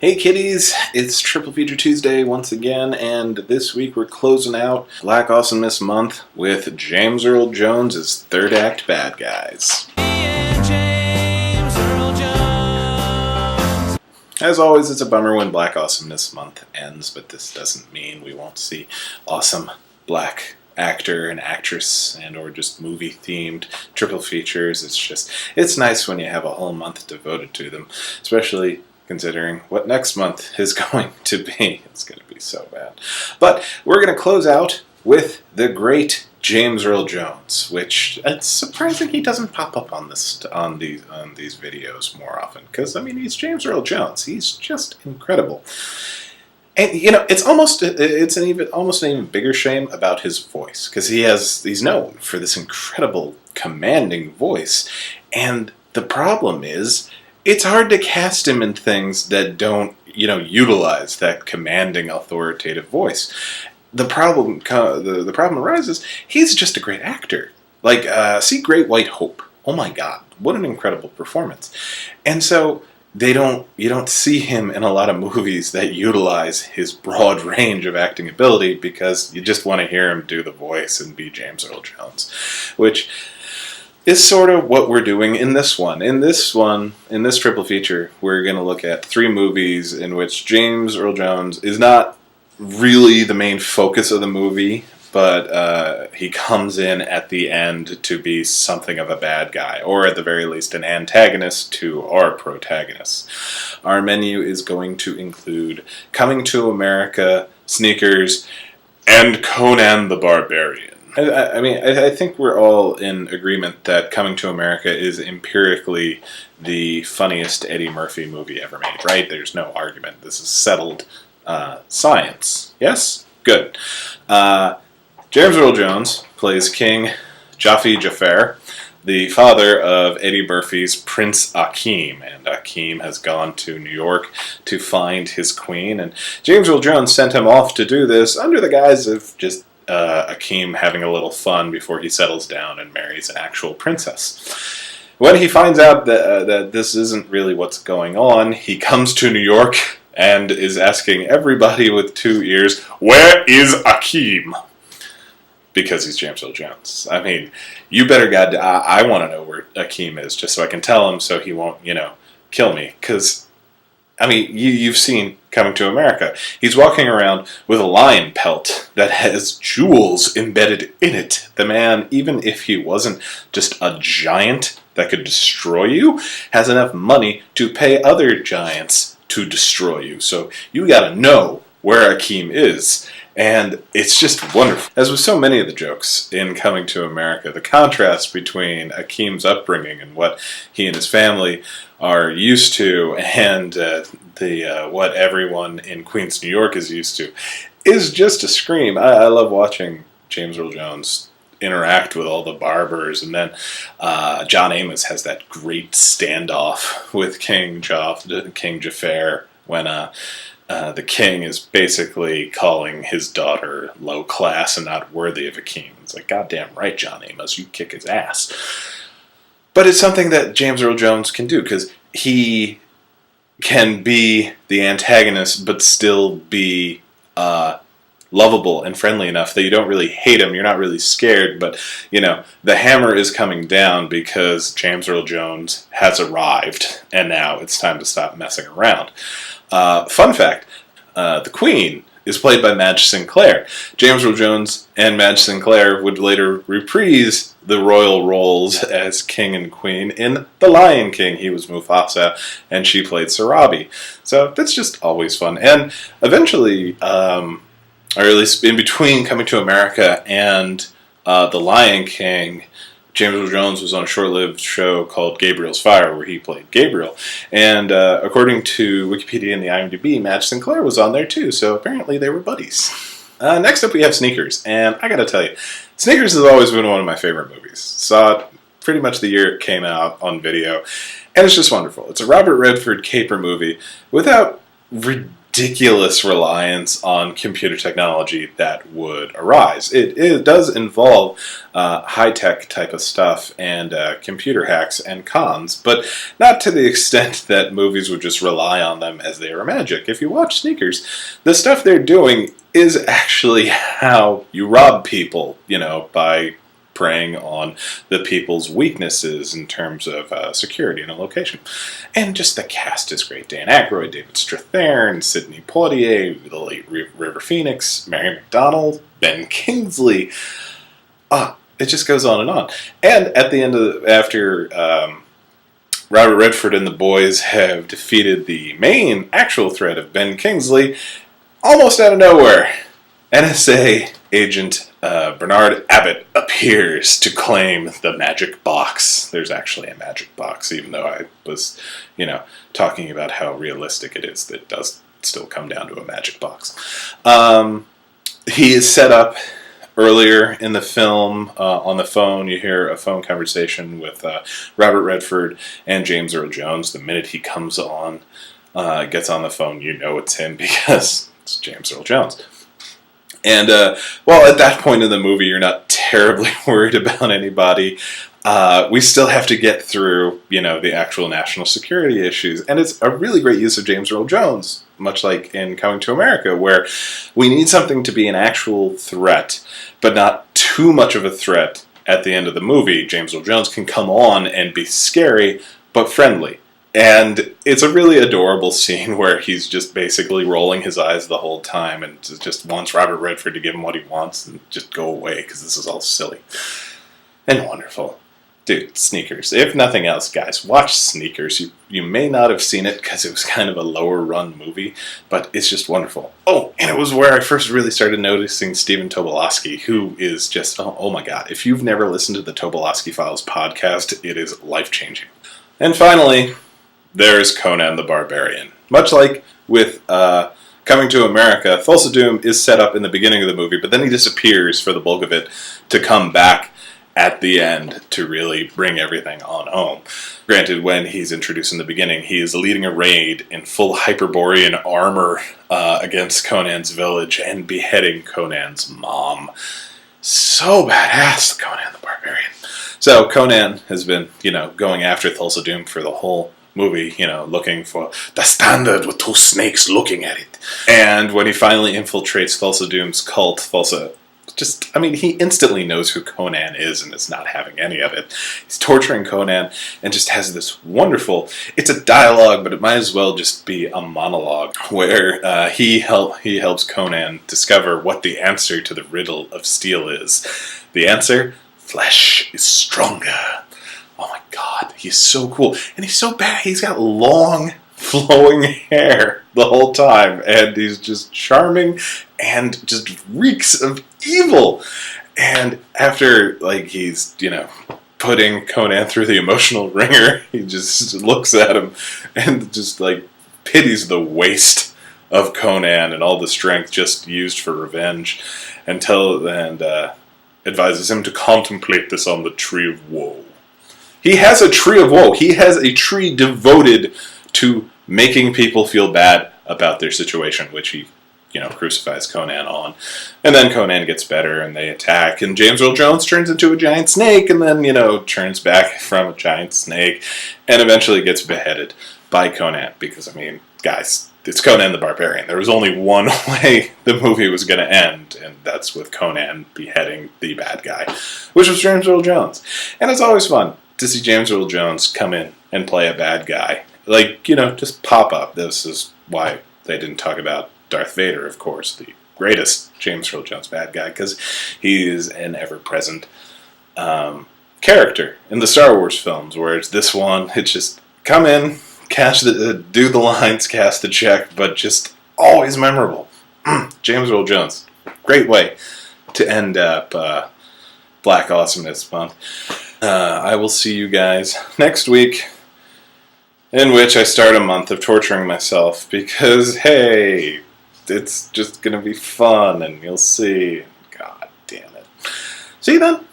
Hey kiddies, it's Triple Feature Tuesday once again, and this week we're closing out Black Awesomeness Month with James Earl Jones' third act Bad Guys. As always, it's a bummer when Black Awesomeness Month ends, but this doesn't mean we won't see awesome black actor and actress and or just movie themed triple features. It's nice when you have a whole month devoted to them, especially considering what next month is going to be. It's going to be so bad. But we're going to close out with the great James Earl Jones, which it's surprising he doesn't pop up on these videos more often, because I mean, he's James Earl Jones. He's just incredible. And you know, it's almost an even bigger shame about his voice, because he's known for this incredible commanding voice, and the problem is it's hard to cast him in things that don't, utilize that commanding, authoritative voice. The problem arises, he's just a great actor. Like, see Great White Hope. Oh my God, what an incredible performance. And so you don't see him in a lot of movies that utilize his broad range of acting ability, because you just want to hear him do the voice and be James Earl Jones, which is sort of what we're doing in this one. In this triple feature, we're going to look at 3 movies in which James Earl Jones is not really the main focus of the movie, but he comes in at the end to be something of a bad guy, or at the very least an antagonist to our protagonists. Our menu is going to include Coming to America, Sneakers, and Conan the Barbarian. I think we're all in agreement that Coming to America is empirically the funniest Eddie Murphy movie ever made, right? There's no argument. This is settled science. Yes? Good. James Earl Jones plays King Jafar, the father of Eddie Murphy's Prince Akeem, and Akeem has gone to New York to find his queen, and James Earl Jones sent him off to do this under the guise of just Akeem having a little fun before he settles down and marries an actual princess. When he finds out that this isn't really what's going on, he comes to New York and is asking everybody with 2 ears, "Where is Akeem?" Because he's James Earl Jones. I mean, you better I want to know where Akeem is, just so I can tell him so he won't, kill me. Because, I mean, you've seen Coming to America. He's walking around with a lion pelt that has jewels embedded in it. The man, even if he wasn't just a giant that could destroy you, has enough money to pay other giants to destroy you. So you gotta know where Akeem is. And it's just wonderful. As with so many of the jokes in Coming to America, the contrast between Akeem's upbringing and what he and his family are used to, and what everyone in Queens, New York is used to, is just a scream. I love watching James Earl Jones interact with all the barbers, and then John Amos has that great standoff with King Jafar when the king is basically calling his daughter low class and not worthy of Akeem. It's like, goddamn right, John Amos, you kick his ass. But it's something that James Earl Jones can do, because he can be the antagonist but still be lovable and friendly enough that you don't really hate him, you're not really scared, but, the hammer is coming down because James Earl Jones has arrived, and now it's time to stop messing around. Fun fact, the Queen is played by Madge Sinclair. James Earl Jones and Madge Sinclair would later reprise the royal roles as King and Queen in The Lion King. He was Mufasa, and she played Sarabi. So that's just always fun. And eventually, or at least in between Coming to America and The Lion King, James Earl Jones was on a short-lived show called Gabriel's Fire, where he played Gabriel. And according to Wikipedia and the IMDb, Madge Sinclair was on there too, so apparently they were buddies. Next up we have Sneakers, and I gotta tell you, Sneakers has always been one of my favorite movies. Saw it pretty much the year it came out on video, and it's just wonderful. It's a Robert Redford caper movie without ridiculous ridiculous reliance on computer technology that would arise. It does involve high-tech type of stuff and computer hacks and cons, but not to the extent that movies would just rely on them as they were magic. If you watch Sneakers, the stuff they're doing is actually how you rob people, by preying on the people's weaknesses in terms of security in a location. And just the cast is great. Dan Aykroyd, David Strathairn, Sidney Poitier, the late River Phoenix, Mary McDonnell, Ben Kingsley. It just goes on and on. And at the end after Robert Redford and the boys have defeated the main actual threat of Ben Kingsley, almost out of nowhere, NSA agent Bernard Abbott appears to claim the magic box. There's actually a magic box, even though I was, talking about how realistic it is that it does still come down to a magic box. He is set up earlier in the film on the phone. You hear a phone conversation with Robert Redford and James Earl Jones. The minute he comes on, gets on the phone, you know it's him because it's James Earl Jones. And, at that point in the movie, you're not terribly worried about anybody. We still have to get through, the actual national security issues. And it's a really great use of James Earl Jones, much like in Coming to America, where we need something to be an actual threat, but not too much of a threat at the end of the movie. James Earl Jones can come on and be scary, but friendly. And it's a really adorable scene where he's just basically rolling his eyes the whole time and just wants Robert Redford to give him what he wants and just go away because this is all silly and wonderful. Dude, Sneakers. If nothing else, guys, watch Sneakers. You may not have seen it because it was kind of a lower run movie, but it's just wonderful. Oh, and it was where I first really started noticing Stephen Tobolowsky, who is just, oh my god. If you've never listened to the Tobolowsky Files podcast, it is life-changing. And finally, there's Conan the Barbarian. Much like with Coming to America, Thulsa Doom is set up in the beginning of the movie, but then he disappears for the bulk of it to come back at the end to really bring everything on home. Granted, when he's introduced in the beginning, he is leading a raid in full Hyperborean armor against Conan's village and beheading Conan's mom. So badass, Conan the Barbarian. So Conan has been, going after Thulsa Doom for the whole movie, looking for the standard with two snakes looking at it. And when he finally infiltrates Thulsa Doom's cult, Thulsa he instantly knows who Conan is and is not having any of it. He's torturing Conan and just has this wonderful, it's a dialogue, but it might as well just be a monologue where he helps Conan discover what the answer to the riddle of steel is. The answer? Flesh is stronger. Oh my god, he's so cool. And he's so bad. He's got long, flowing hair the whole time. And he's just charming and just reeks of evil. And after, he's, putting Conan through the emotional ringer, he just looks at him and just, pities the waste of Conan and all the strength just used for revenge and advises him to contemplate this on the Tree of Woe. He has a Tree of Woe. He has a tree devoted to making people feel bad about their situation, which he, crucifies Conan on. And then Conan gets better and they attack, and James Earl Jones turns into a giant snake and then, turns back from a giant snake and eventually gets beheaded by Conan because, guys, it's Conan the Barbarian. There was only one way the movie was going to end, and that's with Conan beheading the bad guy, which was James Earl Jones. And it's always fun to see James Earl Jones come in and play a bad guy. Just pop up. This is why they didn't talk about Darth Vader, of course, the greatest James Earl Jones bad guy, because he is an ever-present character in the Star Wars films, where it's this one, it's just come in, do the lines, cast the check, but just always memorable. James Earl Jones. Great way to end up Black Awesomeness Month. I will see you guys next week, in which I start a month of torturing myself because, hey, it's just going to be fun and you'll see. God damn it. See you then.